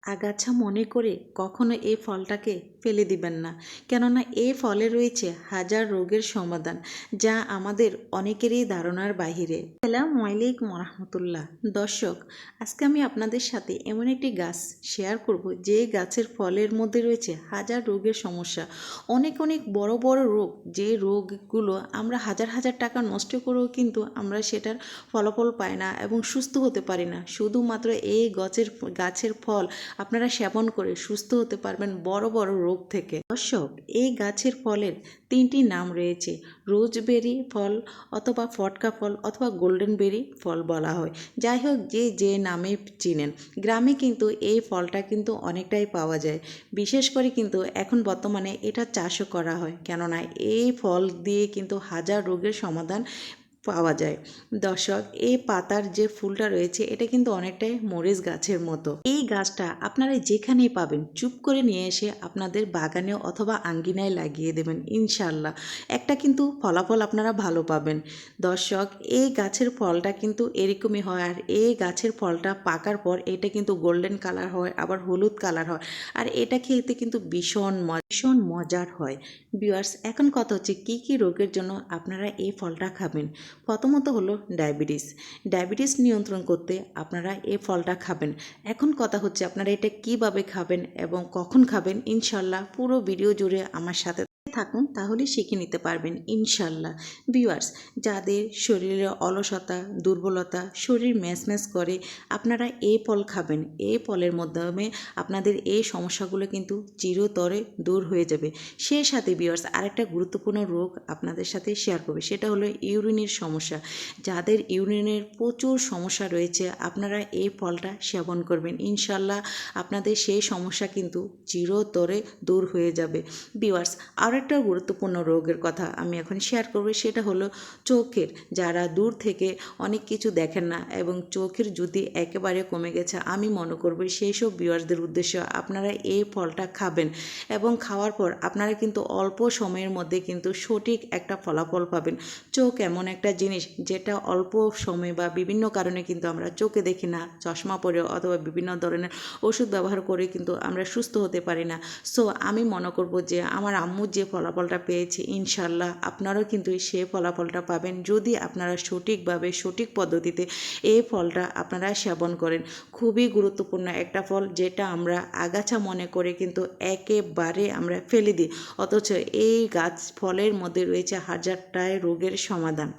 আগাছা মনে করে কখনো এই ফলটাকে ফেলে দিবেন না, কেননা এই ফলে রয়েছে হাজার রোগের সমাধান, যা আমাদের অনেকেরই ধারণার বাহিরে। আসসালামু আলাইকুম রহমতুল্লাহ। দর্শক, আজকে আমি আপনাদের সাথে এমন একটি গাছ শেয়ার করব, যে গাছের ফলের মধ্যে রয়েছে হাজার রোগের সমস্যা। অনেক অনেক বড় বড় রোগ, যে রোগগুলো আমরা হাজার হাজার টাকা নষ্ট করেও কিন্তু আমরা সেটার ফলাফল পাই না এবং সুস্থ হতে পারি না। শুধুমাত্র এই গাছের ফল আপনারা সেবন করে সুস্থ হতে পারবেন বড় বড় রোগ থেকে। দর্শক, এই গাছের ফলের তিনটি নাম রয়েছে। রোজবেরি ফল, অথবা ফটকা ফল, অথবা গোল্ডেন বেরি ফল বলা হয়। যাই হোক, যে যে নামে চিনেন, গ্রামে কিন্তু এই ফলটা কিন্তু অনেকটাই পাওয়া যায়। বিশেষ করে কিন্তু এখন বর্তমানে এটা চাষও করা হয়, কেননা এই ফল দিয়ে কিন্তু হাজার রোগের সমাধান পাওয়া যায়। দর্শক, এই পাতার যে ফুলটা রয়েছে এটা কিন্তু অনেকটাই মরিচ গাছের মতো। এই গাছটা আপনারা যেখানেই পাবেন চুপ করে নিয়ে এসে আপনাদের বাগানে অথবা আঙ্গিনায় লাগিয়ে দেবেন, ইনশাল্লাহ একটা কিন্তু ফলাফল আপনারা ভালো পাবেন। দর্শক, এই গাছের ফলটা কিন্তু এরকমই হয়, আর এই গাছের ফলটা পাকার পর এটা কিন্তু গোল্ডেন কালার হয়, আবার হলুদ কালার হয়, আর এটা খেতে কিন্তু ভীষণ মজার হয়। ভিউয়ার্স, এখন কথা হচ্ছে কি কি রোগের জন্য আপনারা এই ফলটা খাবেন। প্রথমত হলো ডায়াবেটিস নিয়ন্ত্রণ করতে আপনারা এই ফলটা খাবেন। এখন কথা হচ্ছে আপনারা এটা কিভাবে খাবেন এবং কখন খাবেন, ইনশাল্লাহ পুরো ভিডিও জুড়ে আমার সাথে থাকুন, তাহলে শিখে নিতে পারবেন ইনশাল্লাহ। ভিউয়ার্স, যাদের শরীরে অলসতা, দুর্বলতা, শরীর ম্যাচ করে, আপনারা এই ফল খাবেন। এই ফলের মাধ্যমে আপনাদের এই সমস্যাগুলো কিন্তু চিরতরে দূর হয়ে যাবে। সেই সাথে ভিউয়ার্স, আরেকটা গুরুত্বপূর্ণ রোগ আপনাদের সাথে শেয়ার করবে, সেটা হলো ইউরিনের সমস্যা। যাদের ইউরিনের প্রচুর সমস্যা রয়েছে, আপনারা এই ফলটা সেবন করবেন, ইনশাল্লাহ আপনাদের সেই সমস্যা কিন্তু চিরতরে দূর হয়ে যাবে। ভিউয়ার্স, আর একটা গুরুত্বপূর্ণ রোগের কথা আমি এখন শেয়ার করব, সেটা হলো চোখের। যারা দূর থেকে অনেক কিছু দেখেন না এবং চোখের যদি একেবারে কমে গেছে, আমি মনে করব সেই সব ভিউয়ার্সদের উদ্দেশ্যে আপনারা এই ফলটা খাবেন, এবং খাওয়ার পর আপনারা কিন্তু অল্প সময়ের মধ্যে কিন্তু সঠিক একটা ফলাফল পাবেন। চোখ এমন একটা জিনিস যেটা অল্প সময় বা বিভিন্ন কারণে কিন্তু আমরা চোখে দেখি না, চশমা পরে অথবা বিভিন্ন ধরনের ওষুধ ব্যবহার করে কিন্তু আমরা সুস্থ হতে পারি না। সো আমি মনে করব যে আমার আম্মু যে ফলাফলটা পেয়েছে, ইনশাল্লাহ আপনারাও কিন্তু সেই ফলাফলটা পাবেন, যদি আপনারা সঠিকভাবে সঠিক পদ্ধতিতে এই ফলটা আপনারা সেবন করেন। খুবই গুরুত্বপূর্ণ একটা ফল, যেটা আমরা আগাছা মনে করে কিন্তু একেবারে আমরা ফেলে দিই, অথচ এই গাছ ফলের মধ্যে রয়েছে হাজারটায় রোগের সমাধান।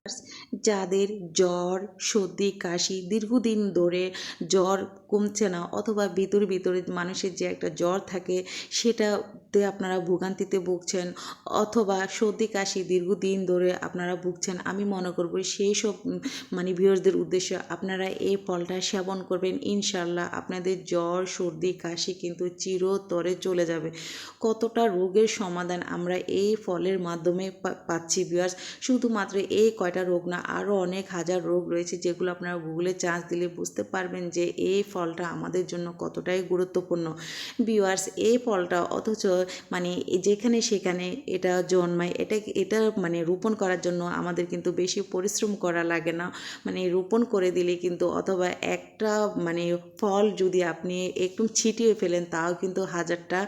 যাদের জ্বর, সর্দি, কাশি, দীর্ঘদিন ধরে জ্বর কমছে না, অথবা ভিতরে মানুষের যে একটা জ্বর থাকে সেটাতে আপনারা ভোগান্তিতে ভুগছেন, অথবা সর্দি কাশি দীর্ঘদিন ধরে আপনারা ভুগছেন, আমি মনে করব সেই সব ভিউয়ার্সদের উদ্দেশ্যে আপনারা এই ফলটা সেবন করবেন, ইনশাল্লাহ আপনাদের জ্বর, সর্দি, কাশি কিন্তু চিরতরে চলে যাবে। কতটা রোগের সমাধান আমরা এই ফলের মাধ্যমে পাচ্ছি ভিউয়ার্স। শুধুমাত্র এই কয়টা রোগ না, আরও অনেক হাজার রোগ রয়েছে, যেগুলো আপনারা গুগলে চার্জ দিলে বুঝতে পারবেন যে এই ফলটা আমাদের জন্য কতটাই গুরুত্বপূর্ণ। ভিউয়ার্স, এই ফলটা অথচ যেখানে সেখানে এটা জন্মায়, এটা রোপণ করার জন্য আমাদের কিন্তু বেশি পরিশ্রম করা লাগে না। রোপণ করে দিলে কিন্তু, অথবা একটা ফল যদি আপনি একটু ছিটিয়ে ফেলেন, তাও কিন্তু হাজারটা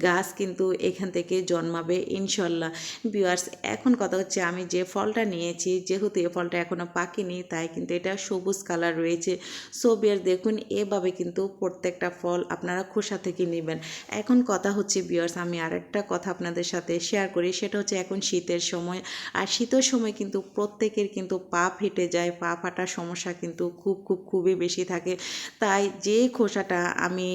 গাছ কিন্তু এখান থেকে জন্মাবে, ইনশাল্লাহ। ভিউয়ার্স, এখন কথা হচ্ছে আমি যে ফলটা নিয়েছি, যেহেতু এই ফলটা এখনও পাকেনি, তাই কিন্তু এটা সবুজ কালার রয়েছে। সো ভিউয়ার্স, দেখুন এভাবে কিন্তু প্রত্যেকটা ফল আপনারা খোসা থেকে নেবেন। এখন কথা হচ্ছে ভিউয়ার্স, আমি আরেকটা কথা আপনাদের সাথে শেয়ার করি, সেটা হচ্ছে এখন শীতের সময়, আর শীতের সময় কিন্তু প্রত্যেকের কিন্তু পা ফেটে যায়, পা ফাটার সমস্যা কিন্তু খুবই বেশি থাকে। তাই যে খোসাটা আমি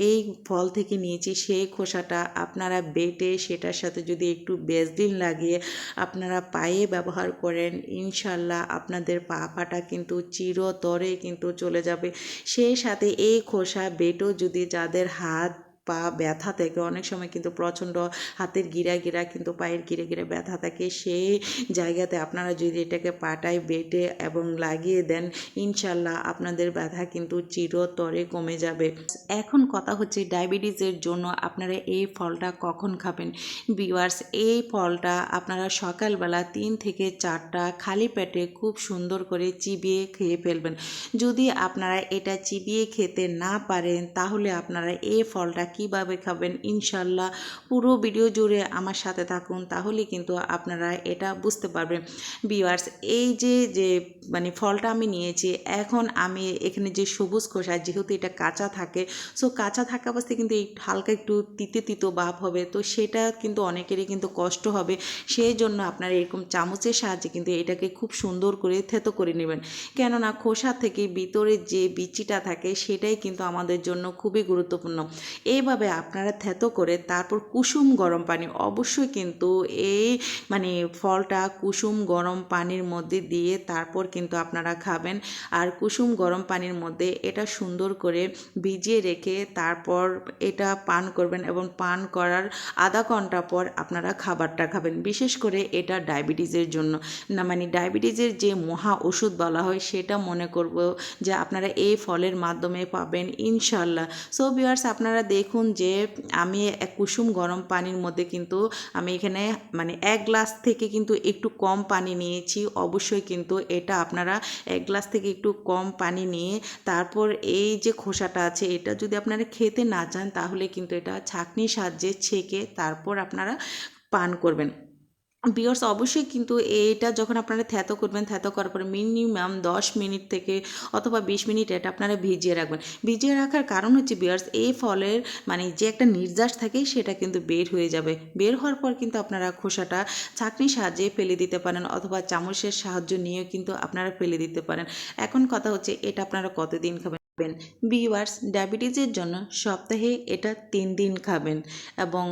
এই ফল থেকে নিয়েছি, সেই খোসাটা আপনারা বেটে সেটার সাথে যদি একটু ভ্যাসলিন লাগিয়ে আপনারা পায়ে ব্যবহার করেন, ইনশাল্লাহ আপনাদের পা ফাটা কিন্তু চিরতরে কিন্তু চলে যাবে। সেই সাথে এই খোসা বেটেও যদি যাদের হাত পা ব্যথা থাকে, অনেক সময় কিন্তু প্রচণ্ড হাতের গিরা কিন্তু পায়ের গিরে ব্যথা থাকে, সেই জায়গাতে আপনারা যদি এটাকে পাটায় বেটে এবং লাগিয়ে দেন, ইনশাল্লাহ আপনাদের ব্যথা কিন্তু চিরতরে কমে যাবে। এখন কথা হচ্ছে ডায়াবেটিসের জন্য আপনারা এই ফলটা কখন খাবেন। ভিউয়ার্স, এই ফলটা আপনারা সকালবেলা 3 থেকে 4টা খালি পেটে খুব সুন্দর করে চিবিয়ে খেয়ে ফেলবেন। যদি আপনারা এটা চিবিয়ে খেতে না পারেন তাহলে আপনারা এই ফলটা কিভাবে খাবেন, ইনশাল্লাহ পুরো ভিডিও জুড়ে আমার সাথে থাকুন, তাহলে কিন্তু আপনারা এটা বুঝতে পারবেন। ভিউয়ার্স, এই যে মানে ফলটা আমি নিয়েছি, এখন আমি এখানে যে সবুজ খোসা, যেহেতু এটা কাঁচা থাকে, সো কাঁচা থাকা অবস্থায় কিন্তু এই হালকা একটু তিতো ভাব হবে, তো সেটা কিন্তু অনেকেরই কিন্তু কষ্ট হবে। সেই জন্য আপনারা এরকম চামচের সাহায্যে কিন্তু এটাকে খুব সুন্দর করে থেতো করে নেবেন, কেননা খোসা থেকে ভিতরে যে বিচিটা থাকে সেটাই কিন্তু আমাদের জন্য খুবই গুরুত্বপূর্ণ। এইভাবে আপনারা থেতো করে তারপর কুসুম গরম পানি, অবশ্যই কিন্তু এই মানে ফলটা কুসুম গরম পানির মধ্যে দিয়ে তারপর কিন্তু আপনারা খাবেন। আর কুসুম গরম পানির মধ্যে এটা সুন্দর করে ভিজিয়ে রেখে তারপর এটা পান করবেন, এবং পান করার আধা ঘন্টা পর আপনারা খাবারটা খাবেন। বিশেষ করে এটা ডায়াবেটিসের জন্য না, মানে ডায়াবেটিসের যে মহা ওষুধ বলা হয়, সেটা মনে করব যে আপনারা এই ফলের মাধ্যমে পাবেন ইনশাল্লাহ। সো ভিউয়ার্স, আপনারা দেখুন যে আমি এক কুসুম গরম পানির মধ্যে কিন্তু আমি এখানে মানে 1 গ্লাস থেকে কিন্তু একটু কম পানি নিয়েছি। অবশ্যই কিন্তু এটা আপনারা 1 গ্লাস থেকে একটু কম পানি নিয়ে তারপর এই যে খোসাটা আছে, এটা যদি আপনারা খেতে না চান তাহলে কিন্তু এটা ছাঁকনির সাহায্যে ছেঁকে তারপর আপনারা পান করবেন। ভিউয়ার্স, অবশ্যই কিন্তু এটা যখন আপনারা থেতো করবেন, থেতো করার পরে মিনিমাম 10 মিনিট থেকে অথবা 20 মিনিট এটা আপনারা ভিজিয়ে রাখবেন। ভিজিয়ে রাখার কারণ হচ্ছে ভিউয়ার্স, এই ফলের মানে যে একটা নির্যাস থাকে সেটা কিন্তু বের হয়ে যাবে। বের হওয়ার পর কিন্তু আপনারা খোসাটা ছাঁকনির সাহায্যে ফেলে দিতে পারেন, অথবা চামচের সাহায্য নিয়েও কিন্তু আপনারা ফেলে দিতে পারেন। এখন কথা হচ্ছে এটা আপনারা কতদিন খাবেন। ভিউয়ার্স, ডায়াবেটিসের জন্য সপ্তাহে এটা 3 দিন খাবেন, এবং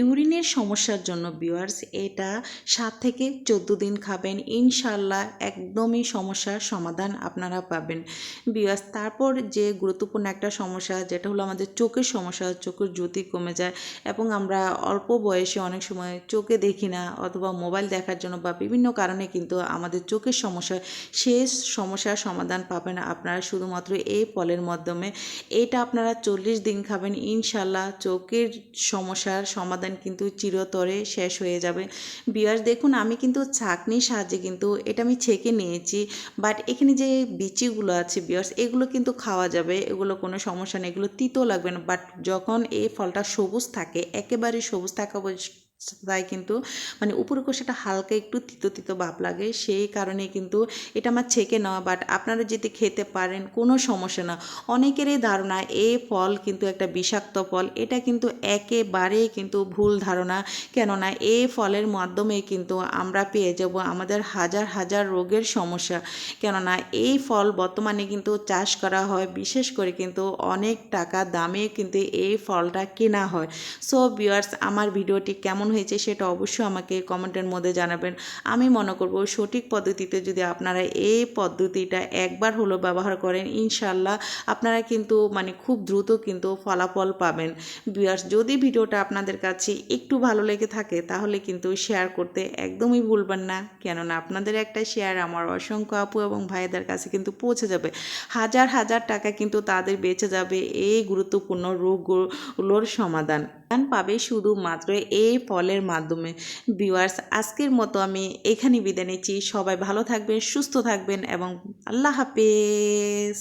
ইউরিনের সমস্যার জন্য ভিউয়ার্স এটা 7 থেকে 14 দিন খাবেন, ইনশাল্লাহ একদমই সমস্যার সমাধান আপনারা পাবেন। ভিউয়ার্স, তারপর যে গুরুত্বপূর্ণ একটা সমস্যা, যেটা হলো আমাদের চোখের সমস্যা, চোখের জ্যোতি কমে যায়, এবং আমরা অল্প বয়সে অনেক সময় চোখে দেখি না, অথবা মোবাইল দেখার জন্য বা বিভিন্ন কারণে কিন্তু আমাদের চোখের সমস্যা, সেই সমস্যার সমাধান পাবেন আপনারা শুধুমাত্র এই ফলের মাধ্যমে। এটা আপনারা 40 দিন খাবেন, ইনশাল্লাহ চোখের সমস্যার সমাধান কিন্তু চিরতরে শেষ হয়ে যাবে। ভিউয়ার্স, দেখুন আমি কিন্তু ছাঁকনির সাহায্যে কিন্তু এটা আমি ছেঁকে নিয়েছি, বাট এখানে যে বিচিগুলো আছে ভিউয়ার্স, এগুলো কিন্তু খাওয়া যাবে, এগুলো কোনো সমস্যা নেই, এগুলো তিতো লাগবে না। বাট যখন এই ফলটা সবুজ থাকে, একেবারে সবুজ থাকা তাই কিন্তু মানে উপরে কোষাটা হালকা একটু তিতো ভাব লাগে, সেই কারণে কিন্তু এটা আমার ছেঁকে নেওয়া। বাট আপনারা যদি খেতে পারেন কোনো সমস্যা না। অনেকেরই ধারণা এই ফল কিন্তু একটা বিষাক্ত ফল, এটা কিন্তু একেবারেই কিন্তু ভুল ধারণা, কেননা এই ফলের মাধ্যমে কিন্তু আমরা পেয়ে যাব আমাদের হাজার রোগের সমস্যা। কেননা এই ফল বর্তমানে কিন্তু চাষ করা হয়, বিশেষ করে কিন্তু অনেক টাকা দামে কিন্তু এই ফলটা কেনা হয়। সো ভিউয়ার্স, আমার ভিডিওটি কেমন হয়েছে সেটা অবশ্যই আমাকে কমেন্টের মধ্যে জানাবেন। আমি মনে করব সঠিক পদ্ধতিতে যদি আপনারা এই পদ্ধতিটা একবার হলো ব্যবহার করেন, ইনশাল্লাহ আপনারা কিন্তু মানে খুব দ্রুত কিন্তু ফলাফল পাবেন। ভিউয়ার্স, যদি ভিডিওটা আপনাদের কাছে একটু ভালো লেগে থাকে তাহলে কিন্তু শেয়ার করতে একদমই ভুলবেন না, কেননা আপনাদের একটা শেয়ার আমার অসংখ্য আপু এবং ভাইদের কাছে কিন্তু পৌঁছে যাবে। হাজার টাকা কিন্তু তাদের বেঁচে যাবে এই গুরুত্বপূর্ণ রোগগুলোর সমাধান পাবে শুধুমাত্র এই ফলের মাধ্যমে। ভিউয়ার্স, আজকের মতো আমি এখানে বিদায় নিচ্ছি। সবাই ভালো থাকবেন, সুস্থ থাকবেন, এবং আল্লাহ হাফেজ।